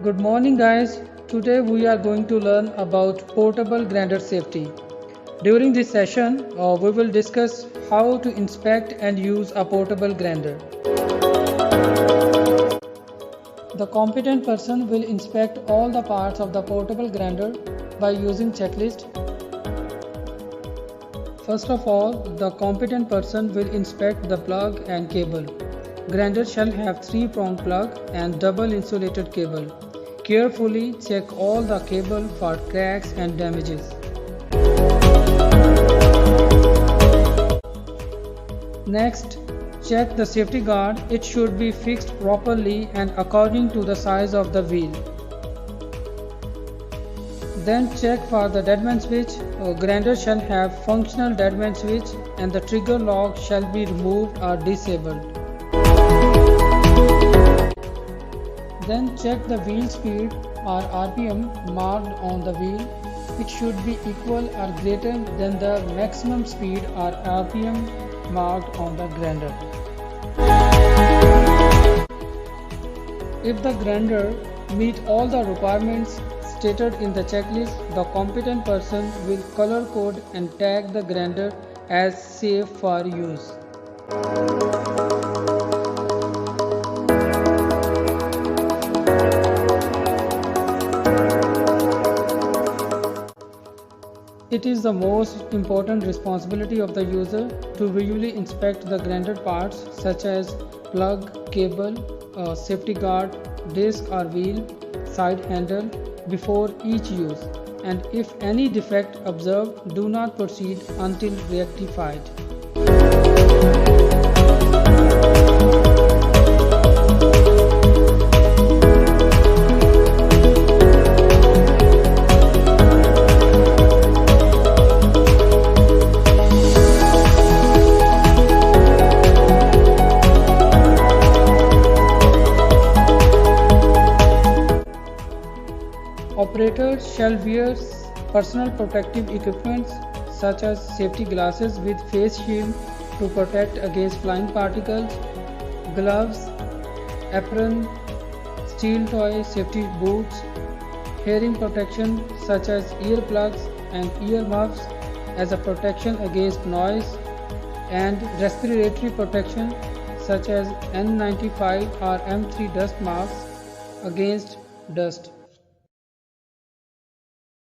Good morning guys. Today we are going to learn about portable grinder safety. During this session, we will discuss how to inspect and use a portable grinder. The competent person will inspect all the parts of the portable grinder by using checklist. First of all, the competent person will inspect the plug and cable. Grinder shall have 3-prong plug and double insulated cable. Carefully check all the cable for cracks and damages. Next, check the safety guard. It should be fixed properly and according to the size of the wheel. Then check for the deadman switch. Grinder shall have functional deadman switch and the trigger lock shall be removed or disabled. Then check the wheel speed or RPM marked on the wheel. It should be equal or greater than the maximum speed or RPM marked on the grinder. If the grinder meets all the requirements stated in the checklist, the competent person will color code and tag the grinder as safe for use. It is the most important responsibility of the user to visually inspect the grinder parts such as plug, cable, safety guard, disc or wheel, side handle before each use, and if any defect observed, do not proceed until rectified. Operators shall wear personal protective equipment such as safety glasses with face shield to protect against flying particles, gloves, apron, steel toe safety boots, hearing protection such as earplugs and earmuffs as a protection against noise, and respiratory protection such as N95 or M3 dust masks against dust.